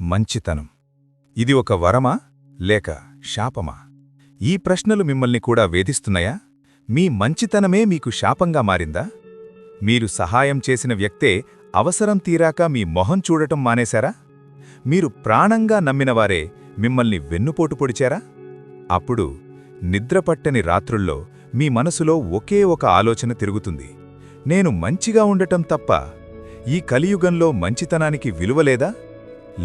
మంచితనం ఇది ఒక వరమా లేక శాపమా? ఈ ప్రశ్నలు మిమ్మల్ని కూడా వేధిస్తున్నాయా? మీ మంచితనమే మీకు శాపంగా మారిందా? మీరు సహాయం చేసిన వ్యక్తే అవసరం తీరాక మీ మొహం చూడటం మానేశారా? మీరు ప్రాణంగా నమ్మినవారే మిమ్మల్ని వెన్నుపోటు పొడిచారా? అప్పుడు నిద్రపట్టని రాత్రుల్లో మీ మనసులో ఒకే ఒక ఆలోచన తిరుగుతుంది. నేను మంచిగా ఉండటం తప్ప ఈ కలియుగంలో మంచితనానికి విలువలేదా?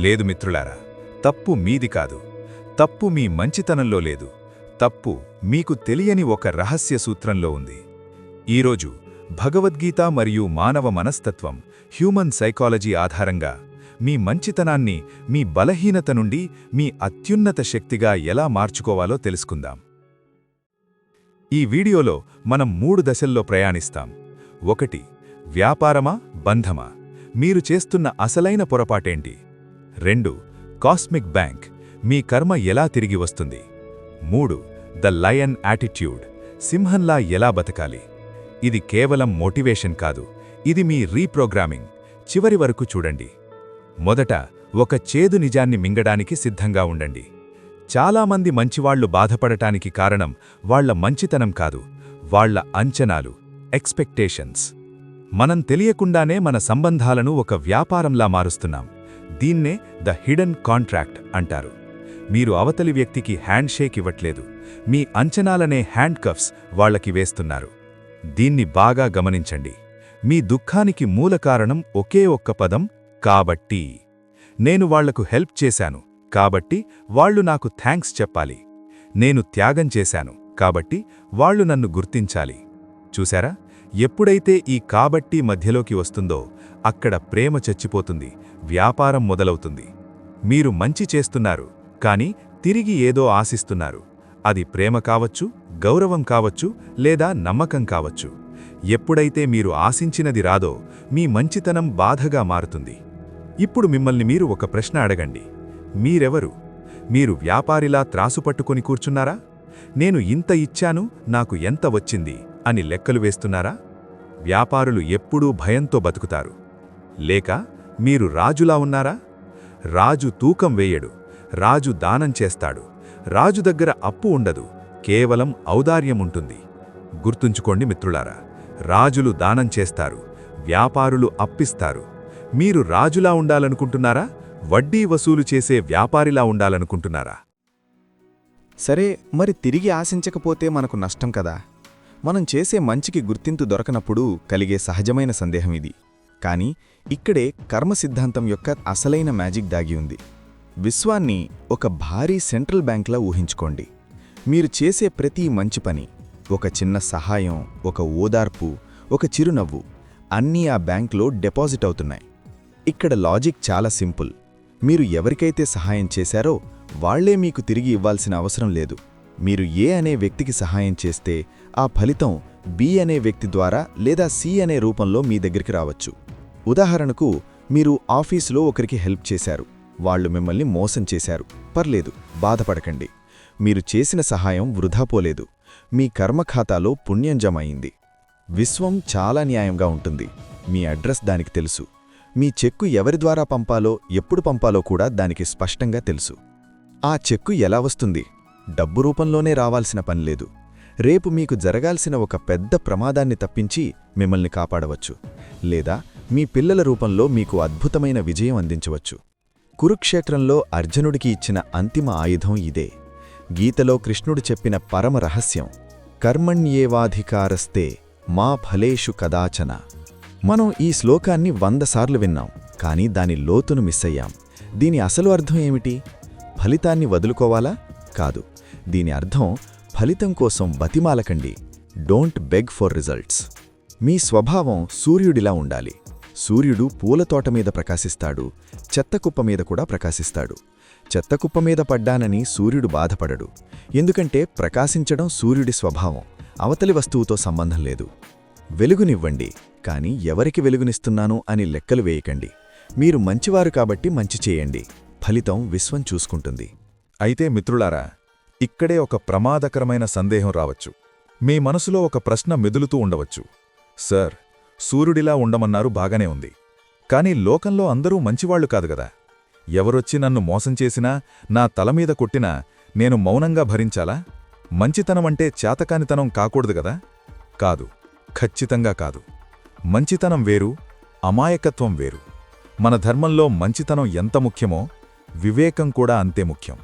లేదు మిత్రులారా, తప్పు మీది కాదు. తప్పు మీ మంచితనంలో లేదు. తప్పు మీకు తెలియని ఒక రహస్య సూత్రంలో ఉంది. ఈరోజు భగవద్గీత మరియు మానవ మనస్తత్వం, హ్యూమన్ సైకాలజీ ఆధారంగా మీ మంచితనాన్ని మీ బలహీనత నుండి మీ అత్యున్నత శక్తిగా ఎలా మార్చుకోవాలో తెలుసుకుందాం. ఈ వీడియోలో మనం 3 దశల్లో ప్రయాణిస్తాం. 1. వ్యాపారమా, బంధమా? మీరు చేస్తున్న అసలైన పొరపాటేంటి? 2. కాస్మిక్ బ్యాంక్, మీ కర్మ ఎలా తిరిగి వస్తుంది? 3. ద లయన్ యాటిట్యూడ్, సింహంలా ఎలా బతకాలి? ఇది కేవలం మోటివేషన్ కాదు, ఇది మీ రీప్రోగ్రామింగ్. చివరి వరకు చూడండి. మొదట ఒక చేదు నిజాన్ని మింగడానికి సిద్ధంగా ఉండండి. చాలామంది మంచివాళ్లు బాధపడటానికి కారణం వాళ్ల మంచితనం కాదు, వాళ్ల అంచనాలు, ఎక్స్పెక్టేషన్స్. మనం తెలియకుండానే మన సంబంధాలను ఒక వ్యాపారంలా మారుస్తున్నాం. దీన్నే ద హిడెన్ కాంట్రాక్ట్ అంటారు. మీరు అవతలి వ్యక్తికి హ్యాండ్ షేక్ ఇవ్వట్లేదు, మీ అంచనాలనే హ్యాండ్ కఫ్స్ వాళ్లకి వేస్తున్నారు. దీన్ని బాగా గమనించండి. మీ దుఃఖానికి మూల కారణం ఒకే ఒక్క పదం, కాబట్టి. నేను వాళ్లకు హెల్ప్ చేశాను కాబట్టి వాళ్లు నాకు థ్యాంక్స్ చెప్పాలి. నేను త్యాగం చేశాను కాబట్టి వాళ్లు నన్ను గుర్తించాలి. చూశారా? ఎప్పుడైతే ఈ కాబట్టి మధ్యలోకి వస్తుందో అక్కడ ప్రేమ చచ్చిపోతుంది, వ్యాపారం మొదలవుతుంది. మీరు మంచి చేస్తున్నారు, కానీ తిరిగి ఏదో ఆశిస్తున్నారు. అది ప్రేమ కావచ్చు, గౌరవం కావచ్చు, లేదా నమ్మకం కావచ్చు. ఎప్పుడైతే మీరు ఆశించినది రాదో మీ మంచితనం బాధగా మారుతుంది. ఇప్పుడు మిమ్మల్ని మీరు ఒక ప్రశ్న అడగండి. మీరెవరు? మీరు వ్యాపారిలా త్రాసుపట్టుకొని కూర్చున్నారా? నేను ఇంత ఇచ్చాను, నాకు ఎంత వచ్చింది అని లెక్కలు వేస్తున్నారా? వ్యాపారులు ఎప్పుడూ భయంతో బతుకుతారు. లేక మీరు రాజులా ఉన్నారా? రాజు తూకం వేయడు, రాజు దానం చేస్తాడు. రాజు దగ్గర అప్పు ఉండదు, కేవలం ఔదార్యముంటుంది. గుర్తుంచుకోండి మిత్రులారా, రాజులు దానం చేస్తారు, వ్యాపారులు అప్పిస్తారు. మీరు రాజులా ఉండాలనుకుంటున్నారా? వడ్డీ వసూలు చేసే వ్యాపారిలా ఉండాలనుకుంటున్నారా? సరే, మరి తిరిగి ఆశించకపోతే మనకు నష్టం కదా? మనం చేసే మంచికి గుర్తింపు దొరకనప్పుడు కలిగే సహజమైన సందేహం ఇది. కానీ ఇక్కడే కర్మ సిద్ధాంతం యొక్క అసలైన మ్యాజిక్ దాగి ఉంది. విశ్వాన్ని ఒక భారీ సెంట్రల్ బ్యాంక్లా ఊహించుకోండి. మీరు చేసే ప్రతి మంచి పని, ఒక చిన్న సహాయం, ఒక ఓదార్పు, ఒక చిరునవ్వు, అన్నీ ఆ బ్యాంక్లో డిపాజిట్ అవుతున్నాయి. ఇక్కడ లాజిక్ చాలా సింపుల్. మీరు ఎవరికైతే సహాయం చేశారో వాళ్లే మీకు తిరిగి ఇవ్వాల్సిన అవసరం లేదు. మీరు ఏ అనే వ్యక్తికి సహాయం చేస్తే ఆ ఫలితం బి అనే వ్యక్తి ద్వారా లేదా సి అనే రూపంలో మీ దగ్గరికి రావచ్చు. ఉదాహరణకు, మీరు ఆఫీసులో ఒకరికి హెల్ప్ చేశారు, వాళ్లు మిమ్మల్ని మోసం చేశారు. పర్లేదు, బాధపడకండి. మీరు చేసిన సహాయం వృధా పోలేదు, మీ కర్మఖాతాలో పుణ్యం జమ అయింది. విశ్వం చాలా న్యాయంగా ఉంటుంది. మీ అడ్రస్ దానికి తెలుసు. మీ చెక్కు ఎవరి ద్వారా పంపాలో, ఎప్పుడు పంపాలో కూడా దానికి స్పష్టంగా తెలుసు. ఆ చెక్కు ఎలా వస్తుంది? డబ్బు రూపంలోనే రావాల్సిన పనిలేదు. రేపు మీకు జరగాల్సిన ఒక పెద్ద ప్రమాదాన్ని తప్పించి మిమ్మల్ని కాపాడవచ్చు, లేదా మీ పిల్లల రూపంలో మీకు అద్భుతమైన విజయం అందించవచ్చు. కురుక్షేత్రంలో అర్జునుడికి ఇచ్చిన అంతిమ ఆయుధం ఇదే. గీతలో కృష్ణుడు చెప్పిన పరమ రహస్యం, కర్మణ్యేవాధికారస్తే మా ఫలేషు కదాచన. మనం ఈ శ్లోకాన్ని 100 సార్లు విన్నాం, కానీ దాని లోతును మిస్సయ్యాం. దీని అసలు అర్థం ఏమిటి? ఫలితాన్ని వదులుకోవాలా? కాదు. దీని అర్థం, ఫలితం కోసం బతిమాలకండి. Don't beg for results. మీ స్వభావం సూర్యుడిలా ఉండాలి. సూర్యుడు పూలతోట మీద ప్రకాశిస్తాడు, చెత్తకుప్ప మీద కూడా ప్రకాశిస్తాడు. చెత్తకుప్ప మీద పడ్డానని సూర్యుడు బాధపడడు, ఎందుకంటే ప్రకాశించడం సూర్యుడి స్వభావం, అవతలి వస్తువుతో సంబంధం లేదు. వెలుగునివ్వండి, కాని ఎవరికి వెలుగునిస్తున్నాను అని లెక్కలు వేయకండి. మీరు మంచివారు కాబట్టి మంచి చేయండి, ఫలితం విశ్వం చూసుకుంటుంది. అయితే మిత్రులారా, ఇక్కడే ఒక ప్రమాదకరమైన సందేహం రావచ్చు. మీ మనసులో ఒక ప్రశ్న మెదులుతూ ఉండవచ్చు. సార్, సూర్యుడిలా ఉండమన్నారు, బాగానే ఉంది. కానీ లోకంలో అందరూ మంచివాళ్లు కాదు గదా? ఎవరొచ్చి నన్ను మోసం చేసినా, నా తలమీద కొట్టినా నేను మౌనంగా భరించాలా? మంచితనమంటే చేతకానితనం కాకూడదు గదా? కాదు, ఖచ్చితంగా కాదు. మంచితనం వేరు, అమాయకత్వం వేరు. మన ధర్మంలో మంచితనం ఎంత ముఖ్యమో వివేకం కూడా అంతే ముఖ్యం.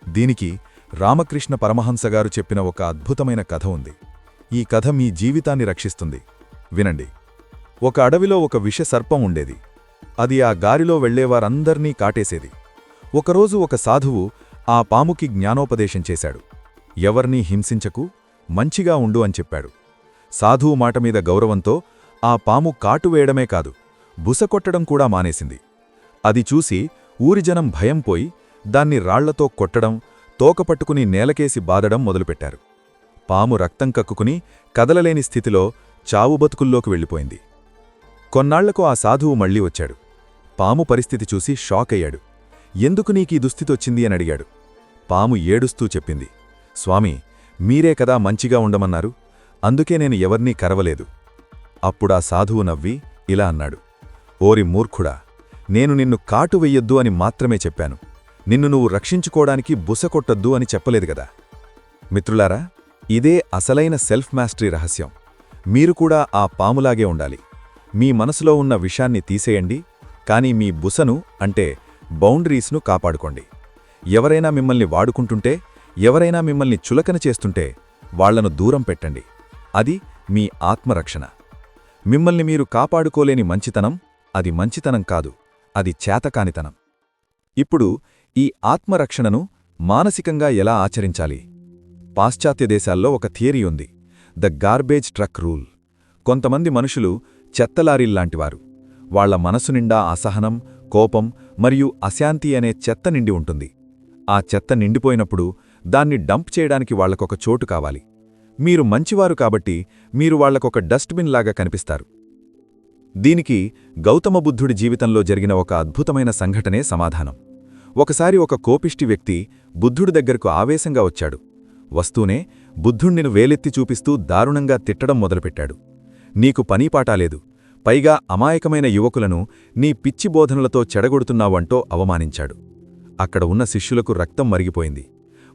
దీనికి రామకృష్ణ పరమహంసగారు చెప్పిన ఒక అద్భుతమైన కథ ఉంది. ఈ కథ మీ జీవితాన్ని రక్షిస్తుంది. వినండి. ఒక అడవిలో ఒక విషసర్పం ఉండేది. అది ఆ గారిలో వెళ్లేవారందర్నీ కాటేసేది. ఒకరోజు ఒక సాధువు ఆ పాముకి జ్ఞానోపదేశం చేశాడు. ఎవర్నీ హింసించకు, మంచిగా ఉండు అని చెప్పాడు. సాధువు మాటమీద గౌరవంతో ఆ పాము కాటువేయడమే కాదు, బుసకొట్టడం కూడా మానేసింది. అది చూసి ఊరిజనం భయం పోయి దాన్ని రాళ్లతో కొట్టడం, తోకపట్టుకుని నేలకేసి బాదడం మొదలుపెట్టారు. పాము రక్తం కక్కుకుని కదలలేని స్థితిలో చావుబతుకుల్లోకి వెళ్ళిపోయింది. కొన్నాళ్లకు ఆ సాధువు మళ్లీ వచ్చాడు. పాము పరిస్థితి చూసి షాక్ అయ్యాడు. ఎందుకు నీకీ దుస్థితొచ్చింది అని అడిగాడు. పాము ఏడుస్తూ చెప్పింది, స్వామీ, మీరే కదా మంచిగా ఉండమన్నారు, అందుకే నేను ఎవర్నీ కరవలేదు. అప్పుడా సాధువు నవ్వి ఇలా అన్నాడు, ఓరి మూర్ఖుడా, నేను నిన్ను కాటు వెయ్యొద్దు అని మాత్రమే చెప్పాను. నిన్ను నువ్వు రక్షించుకోవడానికి బుసకొట్టొద్దు అని చెప్పలేదు గదా. మిత్రులారా, ఇదే అసలైన సెల్ఫ్ మాస్టరీ రహస్యం. మీరు కూడా ఆ పాములాగే ఉండాలి. మీ మనసులో ఉన్న విషాన్ని తీసేయండి, కానీ మీ బుసను అంటే బౌండరీస్ను కాపాడుకోండి. ఎవరైనా మిమ్మల్ని వాడుకుంటుంటే, ఎవరైనా మిమ్మల్ని చులకన చేస్తుంటే వాళ్లను దూరం పెట్టండి. అది మీ ఆత్మరక్షణ. మిమ్మల్ని మీరు కాపాడుకోలేని మంచితనం అది మంచితనం కాదు, అది చేతకానితనం. ఇప్పుడు ఈ ఆత్మరక్షణను మానసికంగా ఎలా ఆచరించాలి? పాశ్చాత్య దేశాల్లో ఒక థియరీ ఉంది, ద గార్బేజ్ ట్రక్ రూల్. కొంతమంది మనుషులు చెత్తలారీల్లాంటివారు. వాళ్ల మనసు నిండా అసహనం, కోపం మరియు అశాంతి అనే చెత్త నిండి ఉంటుంది. ఆ చెత్త నిండిపోయినప్పుడు దాన్ని డంప్ చేయడానికి వాళ్లకొక చోటు కావాలి. మీరు మంచివారు కాబట్టి మీరు వాళ్లకొక డస్ట్బిన్ లాగా కనిపిస్తారు. దీనికి గౌతమ బుద్ధుడి జీవితంలో జరిగిన ఒక అద్భుతమైన సంఘటనే సమాధానం. ఒకసారి ఒక కోపిష్టి వ్యక్తి బుద్ధుడి దగ్గరకు ఆవేశంగా వచ్చాడు. వస్తూనే బుద్ధుణ్ణిను వేలెత్తి చూపిస్తూ దారుణంగా తిట్టడం మొదలుపెట్టాడు. నీకు పనీపాటాలేదు, పైగా అమాయకమైన యువకులను నీ పిచ్చి బోధనలతో చెడగొడుతున్నావంటో అవమానించాడు. అక్కడ ఉన్న శిష్యులకు రక్తం మరిగిపోయింది.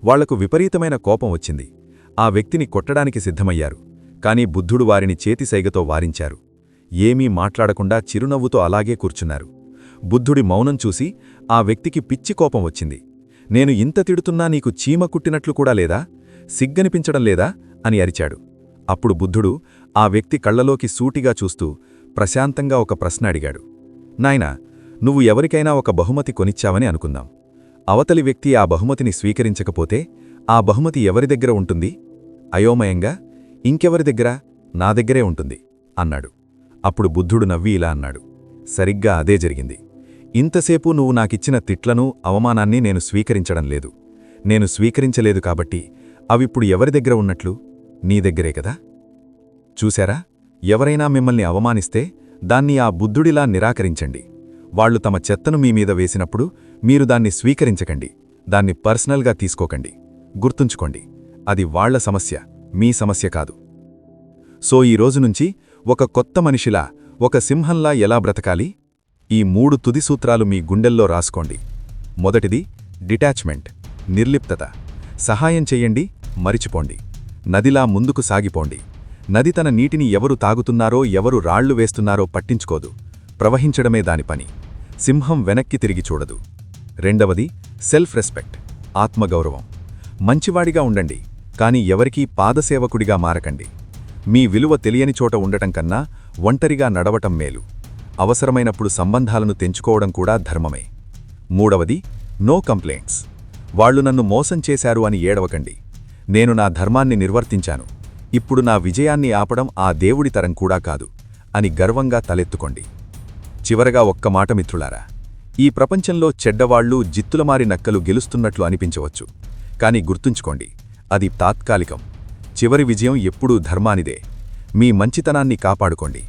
వాళ్లకు విపరీతమైన కోపం వచ్చింది. ఆ వ్యక్తిని కొట్టడానికి సిద్ధమయ్యారు. కాని బుద్ధుడు వారిని చేతిసైగతో వారించారు. ఏమీ మాట్లాడకుండా చిరునవ్వుతో అలాగే కూర్చున్నారు. బుద్ధుడి మౌనం చూసి ఆ వ్యక్తికి పిచ్చి కోపం వచ్చింది. నేను ఇంత తిడుతున్నా నీకు చీమ కుట్టినట్లు కూడా లేదా? సిగ్గనిపించడం లేదా అని అరిచాడు. అప్పుడు బుద్ధుడు ఆ వ్యక్తి కళ్లలోకి సూటిగా చూస్తూ ప్రశాంతంగా ఒక ప్రశ్న అడిగాడు. నాయనా, నువ్వు ఎవరికైనా ఒక బహుమతి కొనిచ్చావని అనుకుందాం. అవతలి వ్యక్తి ఆ బహుమతిని స్వీకరించకపోతే ఆ బహుమతి ఎవరి దగ్గర ఉంటుంది? అయోమయంగా, ఇంకెవరి దగ్గర? నా దగ్గరే ఉంటుంది అన్నాడు. అప్పుడు బుద్ధుడు నవ్వి ఇలా అన్నాడు, సరిగ్గా అదే జరిగింది. ఇంతసేపు నువ్వు నాకిచ్చిన తిట్లను, అవమానాన్ని నేను స్వీకరించడం లేదు. నేను స్వీకరించలేదు కాబట్టి అవిప్పుడు ఎవరి దగ్గర ఉన్నట్లు? నీ దగ్గరే కదా. చూశారా, ఎవరైనా మిమ్మల్ని అవమానిస్తే దాన్ని ఆ బుద్ధుడిలా నిరాకరించండి. వాళ్లు తమ చెత్తను మీమీద వేసినప్పుడు మీరు దాన్ని స్వీకరించకండి, దాన్ని పర్సనల్గా తీసుకోకండి. గుర్తుంచుకోండి, అది వాళ్ల సమస్య, మీ సమస్య కాదు. సో ఈ రోజునుంచి ఒక కొత్త మనిషిలా, ఒక సింహంలా ఎలా బ్రతకాలి? ఈ 3 తుది సూత్రాలు మీ గుండెల్లో రాసుకోండి. మొదటిది డిటాచ్మెంట్, నిర్లిప్తత. సహాయం చెయ్యండి, మరిచిపోండి. నదిలా ముందుకు సాగిపోండి. నది తన నీటిని ఎవరు తాగుతున్నారో, ఎవరు రాళ్లు వేస్తున్నారో పట్టించుకోదు. ప్రవహించడమే దాని పని. సింహం వెనక్కి తిరిగి చూడదు. రెండవది సెల్ఫ్ రెస్పెక్ట్, ఆత్మగౌరవం. మంచివాడిగా ఉండండి, కాని ఎవరికీ పాదసేవకుడిగా మారకండి. మీ విలువ తెలియని చోట ఉండటం కన్నా ఒంటరిగా నడవటం మేలు. అవసరమైనప్పుడు సంబంధాలను తెంచుకోవడం కూడా ధర్మమే. మూడవది నో కంప్లైంట్స్. వాళ్లు నన్ను మోసం చేశారు అని ఏడవకండి. నేను నా ధర్మాన్ని నిర్వర్తించాను, ఇప్పుడు నా విజయాన్ని ఆపడం ఆ దేవుడి తరం కూడా కాదు అని గర్వంగా తలెత్తుకోండి. చివరగా ఒక్క మాట మిత్రులారా, ఈ ప్రపంచంలో చెడ్డవాళ్లు, జిత్తులమారి నక్కలు గెలుస్తున్నట్లు అనిపించవచ్చు. కాని గుర్తుంచుకోండి, అది తాత్కాలికం. చివరి విజయం ఎప్పుడూ ధర్మానిదే. మీ మంచితనాన్ని కాపాడుకోండి,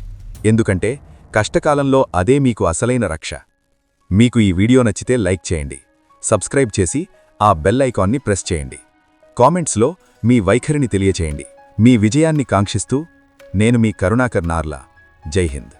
ఎందుకంటే కష్టకాలంలో అదే మీకు అసలైన రక్ష. మీకు ఈ వీడియో నచ్చితే లైక్ చేయండి, సబ్స్క్రైబ్ చేసి ఆ బెల్ ఐకాన్ని ప్రెస్ చేయండి. కామెంట్స్లో మీ వైఖరిని తెలియచేయండి. మీ విజయాన్ని కాంక్షిస్తూ నేను మీ కరుణాకర్ నార్లా. జై హింద్.